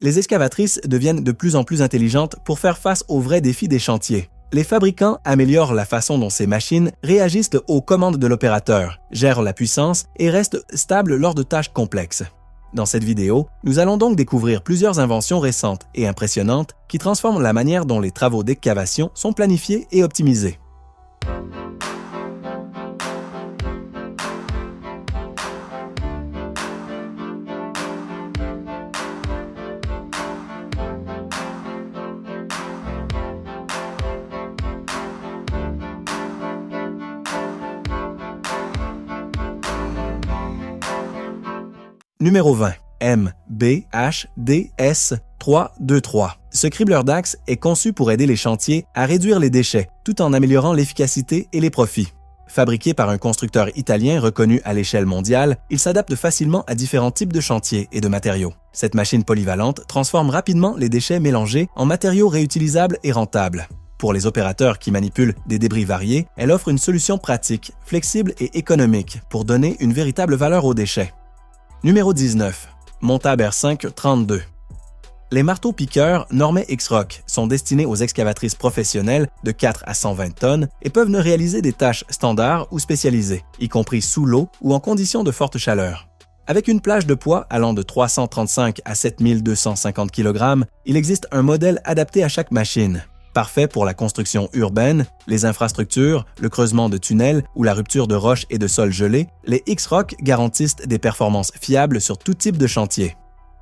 Les excavatrices deviennent de plus en plus intelligentes pour faire face aux vrais défis des chantiers. Les fabricants améliorent la façon dont ces machines réagissent aux commandes de l'opérateur, gèrent la puissance et restent stables lors de tâches complexes. Dans cette vidéo, nous allons donc découvrir plusieurs inventions récentes et impressionnantes qui transforment la manière dont les travaux d'excavation sont planifiés et optimisés. Numéro 20. MBHDS323. Ce cribleur d'axe est conçu pour aider les chantiers à réduire les déchets tout en améliorant l'efficacité et les profits. Fabriqué par un constructeur italien reconnu à l'échelle mondiale, il s'adapte facilement à différents types de chantiers et de matériaux. Cette machine polyvalente transforme rapidement les déchets mélangés en matériaux réutilisables et rentables. Pour les opérateurs qui manipulent des débris variés, elle offre une solution pratique, flexible et économique pour donner une véritable valeur aux déchets. Numéro 19. Montab R5 32. Les marteaux-piqueurs normés X-Rock sont destinés aux excavatrices professionnelles de 4 à 120 tonnes et peuvent ne réaliser des tâches standards ou spécialisées, y compris sous l'eau ou en conditions de forte chaleur. Avec une plage de poids allant de 335 à 7250 kg, il existe un modèle adapté à chaque machine. Parfait pour la construction urbaine, les infrastructures, le creusement de tunnels ou la rupture de roches et de sols gelés, les X-Rock garantissent des performances fiables sur tout type de chantier.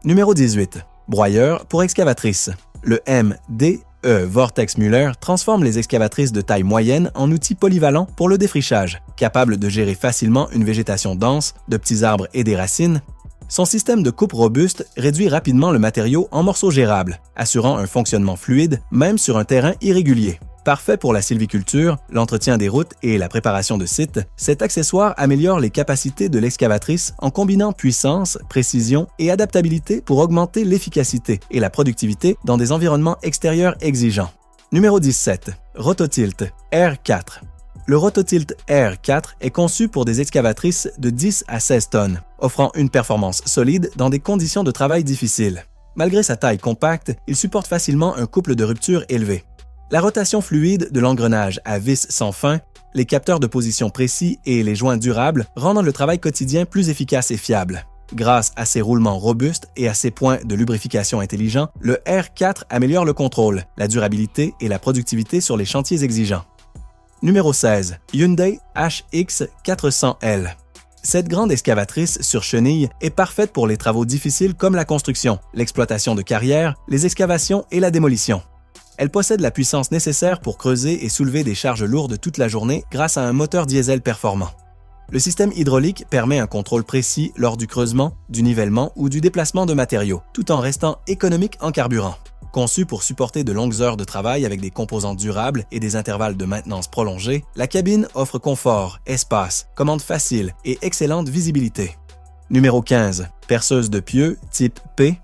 Numéro 18. Broyeur pour excavatrices. Le MDE Vortex Müller transforme les excavatrices de taille moyenne en outils polyvalents pour le défrichage, capables de gérer facilement une végétation dense, de petits arbres et des racines. Son système de coupe robuste réduit rapidement le matériau en morceaux gérables, assurant un fonctionnement fluide même sur un terrain irrégulier. Parfait pour la sylviculture, l'entretien des routes et la préparation de sites, cet accessoire améliore les capacités de l'excavatrice en combinant puissance, précision et adaptabilité pour augmenter l'efficacité et la productivité dans des environnements extérieurs exigeants. Numéro 17. Rototilt R4. Le Rototilt R4 est conçu pour des excavatrices de 10 à 16 tonnes, offrant une performance solide dans des conditions de travail difficiles. Malgré sa taille compacte, il supporte facilement un couple de rupture élevé. La rotation fluide de l'engrenage à vis sans fin, les capteurs de position précis et les joints durables rendent le travail quotidien plus efficace et fiable. Grâce à ses roulements robustes et à ses points de lubrification intelligents, le R4 améliore le contrôle, la durabilité et la productivité sur les chantiers exigeants. Numéro 16. Hyundai HX400L. Cette grande excavatrice sur chenille est parfaite pour les travaux difficiles comme la construction, l'exploitation de carrières, les excavations et la démolition. Elle possède la puissance nécessaire pour creuser et soulever des charges lourdes toute la journée grâce à un moteur diesel performant. Le système hydraulique permet un contrôle précis lors du creusement, du nivellement ou du déplacement de matériaux, tout en restant économique en carburant. Conçue pour supporter de longues heures de travail avec des composants durables et des intervalles de maintenance prolongés, la cabine offre confort, espace, commande facile et excellente visibilité. Numéro 15. Perceuse de pieux type P.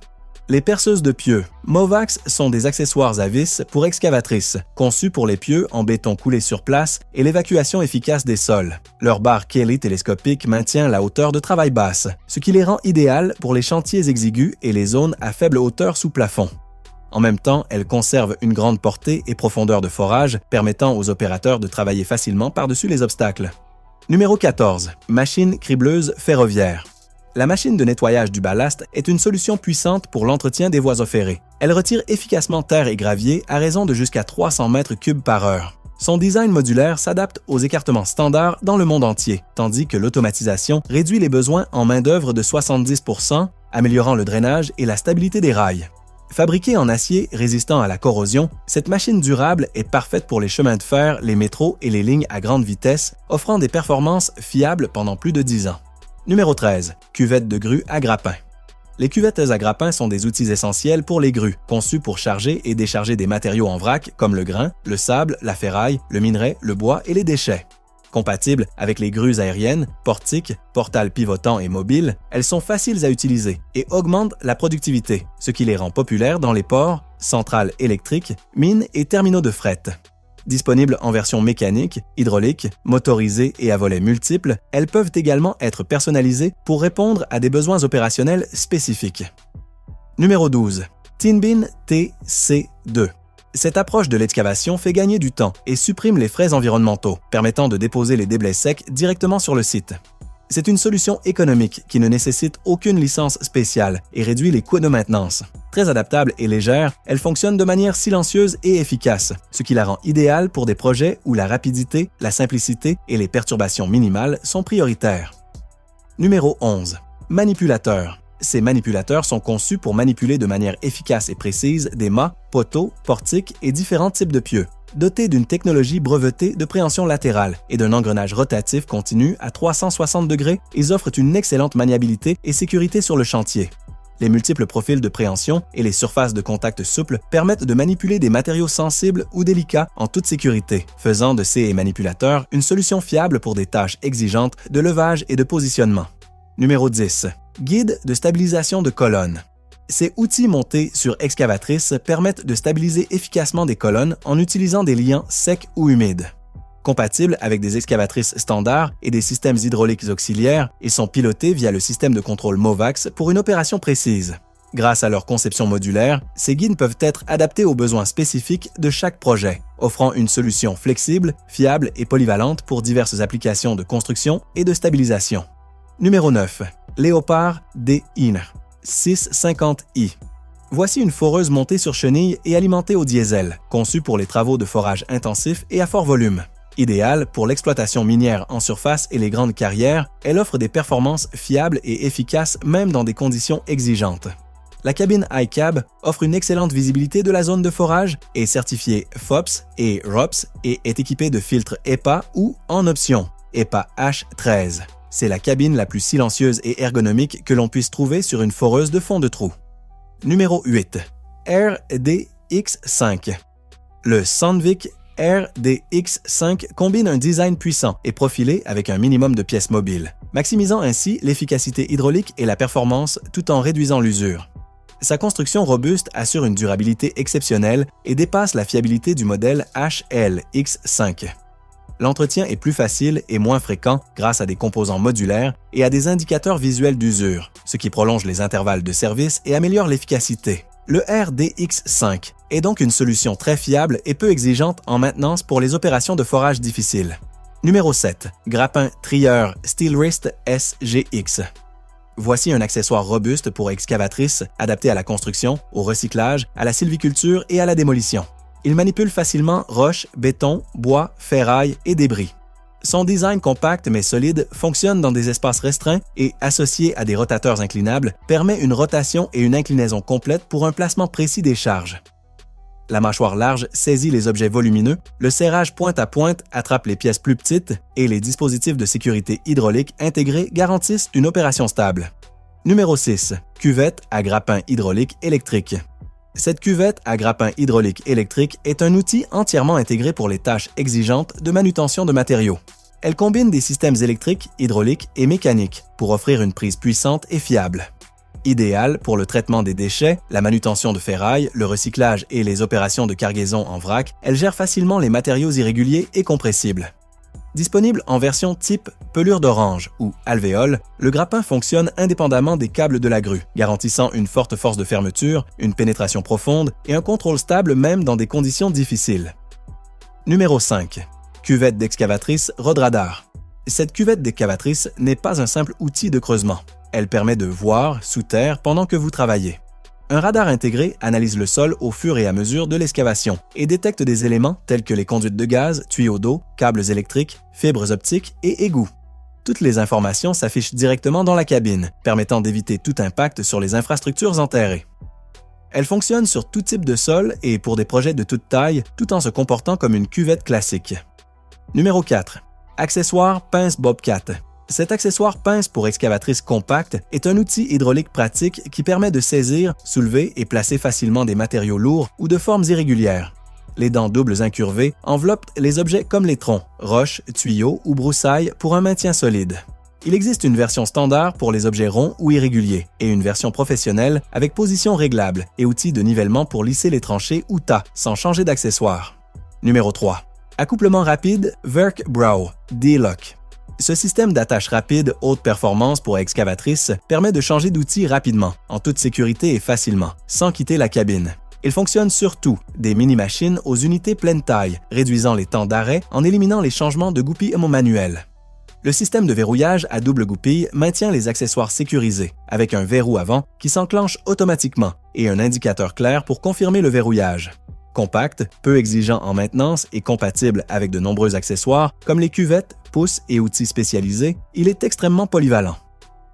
Les perceuses de pieux Movax sont des accessoires à vis pour excavatrices, conçus pour les pieux en béton coulé sur place et l'évacuation efficace des sols. Leur barre Kelly télescopique maintient la hauteur de travail basse, ce qui les rend idéales pour les chantiers exigus et les zones à faible hauteur sous plafond. En même temps, elles conservent une grande portée et profondeur de forage, permettant aux opérateurs de travailler facilement par-dessus les obstacles. Numéro 14. Machine cribleuse ferroviaire. La machine de nettoyage du ballast est une solution puissante pour l'entretien des voies ferrées. Elle retire efficacement terre et gravier à raison de jusqu'à 300 mètres cubes par heure. Son design modulaire s'adapte aux écartements standards dans le monde entier, tandis que l'automatisation réduit les besoins en main-d'œuvre de 70%, améliorant le drainage et la stabilité des rails. Fabriquée en acier résistant à la corrosion, cette machine durable est parfaite pour les chemins de fer, les métros et les lignes à grande vitesse, offrant des performances fiables pendant plus de 10 ans. Numéro 13. Cuvette de grue à grappin. Les cuvettes à grappin sont des outils essentiels pour les grues, conçus pour charger et décharger des matériaux en vrac comme le grain, le sable, la ferraille, le minerai, le bois et les déchets. Compatibles avec les grues aériennes, portiques, portales pivotants et mobiles, elles sont faciles à utiliser et augmentent la productivité, ce qui les rend populaires dans les ports, centrales électriques, mines et terminaux de fret. Disponibles en version mécanique, hydraulique, motorisée et à volets multiples, elles peuvent également être personnalisées pour répondre à des besoins opérationnels spécifiques. Numéro 12. Tinbin TC2. Cette approche de l'excavation fait gagner du temps et supprime les frais environnementaux, permettant de déposer les déblais secs directement sur le site. C'est une solution économique qui ne nécessite aucune licence spéciale et réduit les coûts de maintenance. Très adaptable et légère, elle fonctionne de manière silencieuse et efficace, ce qui la rend idéale pour des projets où la rapidité, la simplicité et les perturbations minimales sont prioritaires. Numéro 11. Manipulateurs. Ces manipulateurs sont conçus pour manipuler de manière efficace et précise des mâts, poteaux, portiques et différents types de pieux. Dotés d'une technologie brevetée de préhension latérale et d'un engrenage rotatif continu à 360 degrés, ils offrent une excellente maniabilité et sécurité sur le chantier. Les multiples profils de préhension et les surfaces de contact souples permettent de manipuler des matériaux sensibles ou délicats en toute sécurité, faisant de ces manipulateurs une solution fiable pour des tâches exigeantes de levage et de positionnement. Numéro 10. Guide de stabilisation de colonnes. Ces outils montés sur excavatrice permettent de stabiliser efficacement des colonnes en utilisant des liants secs ou humides. Compatibles avec des excavatrices standards et des systèmes hydrauliques auxiliaires, ils sont pilotés via le système de contrôle MOVAX pour une opération précise. Grâce à leur conception modulaire, ces guides peuvent être adaptés aux besoins spécifiques de chaque projet, offrant une solution flexible, fiable et polyvalente pour diverses applications de construction et de stabilisation. Numéro 9. Léopard D-IN 650i. Voici une foreuse montée sur chenille et alimentée au diesel, conçue pour les travaux de forage intensifs et à fort volume. Idéale pour l'exploitation minière en surface et les grandes carrières, elle offre des performances fiables et efficaces même dans des conditions exigeantes. La cabine iCab offre une excellente visibilité de la zone de forage, est certifiée FOPS et ROPS et est équipée de filtres EPA ou, en option, EPA H13. C'est la cabine la plus silencieuse et ergonomique que l'on puisse trouver sur une foreuse de fond de trou. Numéro 8. RDX5. Le Sandvik RDX5 combine un design puissant et profilé avec un minimum de pièces mobiles, maximisant ainsi l'efficacité hydraulique et la performance tout en réduisant l'usure. Sa construction robuste assure une durabilité exceptionnelle et dépasse la fiabilité du modèle HLX5. L'entretien est plus facile et moins fréquent grâce à des composants modulaires et à des indicateurs visuels d'usure, ce qui prolonge les intervalles de service et améliore l'efficacité. Le RDX5 est donc une solution très fiable et peu exigeante en maintenance pour les opérations de forage difficiles. Numéro 7. Grappin trieur Steelrist SGX. Voici un accessoire robuste pour excavatrices adapté à la construction, au recyclage, à la sylviculture et à la démolition. Il manipule facilement roches, béton, bois, ferraille et débris. Son design compact mais solide fonctionne dans des espaces restreints et, associé à des rotateurs inclinables, permet une rotation et une inclinaison complète pour un placement précis des charges. La mâchoire large saisit les objets volumineux, le serrage pointe à pointe attrape les pièces plus petites et les dispositifs de sécurité hydraulique intégrés garantissent une opération stable. Numéro 6. Cuvette à grappin hydraulique électrique. Cette cuvette à grappin hydraulique électrique est un outil entièrement intégré pour les tâches exigeantes de manutention de matériaux. Elle combine des systèmes électriques, hydrauliques et mécaniques pour offrir une prise puissante et fiable. Idéale pour le traitement des déchets, la manutention de ferraille, le recyclage et les opérations de cargaison en vrac, elle gère facilement les matériaux irréguliers et compressibles. Disponible en version type pelure d'orange ou alvéole, le grappin fonctionne indépendamment des câbles de la grue, garantissant une forte force de fermeture, une pénétration profonde et un contrôle stable même dans des conditions difficiles. Numéro 5. Cuvette d'excavatrice Rodradar. Cette cuvette d'excavatrice n'est pas un simple outil de creusement. Elle permet de voir sous terre pendant que vous travaillez. Un radar intégré analyse le sol au fur et à mesure de l'excavation et détecte des éléments tels que les conduites de gaz, tuyaux d'eau, câbles électriques, fibres optiques et égouts. Toutes les informations s'affichent directement dans la cabine, permettant d'éviter tout impact sur les infrastructures enterrées. Elle fonctionne sur tout type de sol et pour des projets de toute taille, tout en se comportant comme une cuvette classique. Numéro 4. Accessoire pince Bobcat. Cet accessoire pince pour excavatrice compacte est un outil hydraulique pratique qui permet de saisir, soulever et placer facilement des matériaux lourds ou de formes irrégulières. Les dents doubles incurvées enveloppent les objets comme les troncs, roches, tuyaux ou broussailles pour un maintien solide. Il existe une version standard pour les objets ronds ou irréguliers et une version professionnelle avec position réglable et outils de nivellement pour lisser les tranchées ou tas sans changer d'accessoire. Numéro 3. Accouplement rapide Verkbrouw D-Lock. Ce système d'attache rapide haute performance pour excavatrice permet de changer d'outil rapidement, en toute sécurité et facilement, sans quitter la cabine. Il fonctionne surtout des mini-machines aux unités pleine taille, réduisant les temps d'arrêt en éliminant les changements de goupilles manuels. Le système de verrouillage à double goupille maintient les accessoires sécurisés, avec un verrou avant qui s'enclenche automatiquement et un indicateur clair pour confirmer le verrouillage. Compact, peu exigeant en maintenance et compatible avec de nombreux accessoires comme les cuvettes, pousses et outils spécialisés, il est extrêmement polyvalent.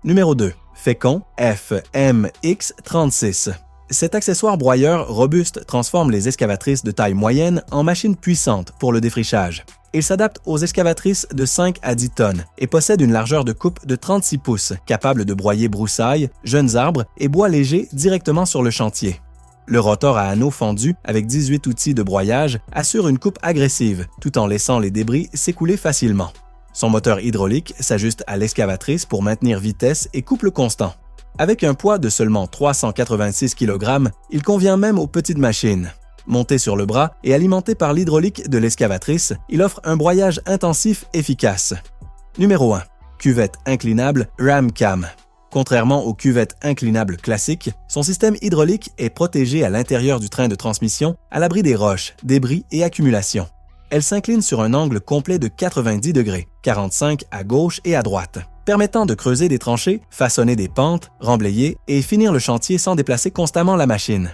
Numéro 2. Fécon FMX36. Cet accessoire broyeur robuste transforme les excavatrices de taille moyenne en machines puissantes pour le défrichage. Il s'adapte aux excavatrices de 5 à 10 tonnes et possède une largeur de coupe de 36 pouces, capable de broyer broussailles, jeunes arbres et bois légers directement sur le chantier. Le rotor à anneaux fendus avec 18 outils de broyage assure une coupe agressive, tout en laissant les débris s'écouler facilement. Son moteur hydraulique s'ajuste à l'excavatrice pour maintenir vitesse et couple constant. Avec un poids de seulement 386 kg, il convient même aux petites machines. Monté sur le bras et alimenté par l'hydraulique de l'excavatrice, il offre un broyage intensif efficace. Numéro 1. Cuvette inclinable Ramcam. Contrairement aux cuvettes inclinables classiques, son système hydraulique est protégé à l'intérieur du train de transmission, à l'abri des roches, débris et accumulations. Elle s'incline sur un angle complet de 90 degrés, 45 à gauche et à droite, permettant de creuser des tranchées, façonner des pentes, remblayer et finir le chantier sans déplacer constamment la machine.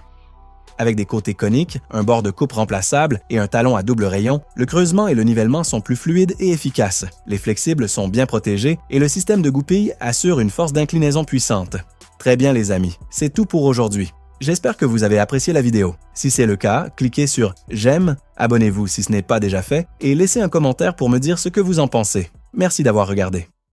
Avec des côtés coniques, un bord de coupe remplaçable et un talon à double rayon, le creusement et le nivellement sont plus fluides et efficaces. Les flexibles sont bien protégés et le système de goupille assure une force d'inclinaison puissante. Très bien les amis, c'est tout pour aujourd'hui. J'espère que vous avez apprécié la vidéo. Si c'est le cas, cliquez sur « J'aime », abonnez-vous si ce n'est pas déjà fait et laissez un commentaire pour me dire ce que vous en pensez. Merci d'avoir regardé.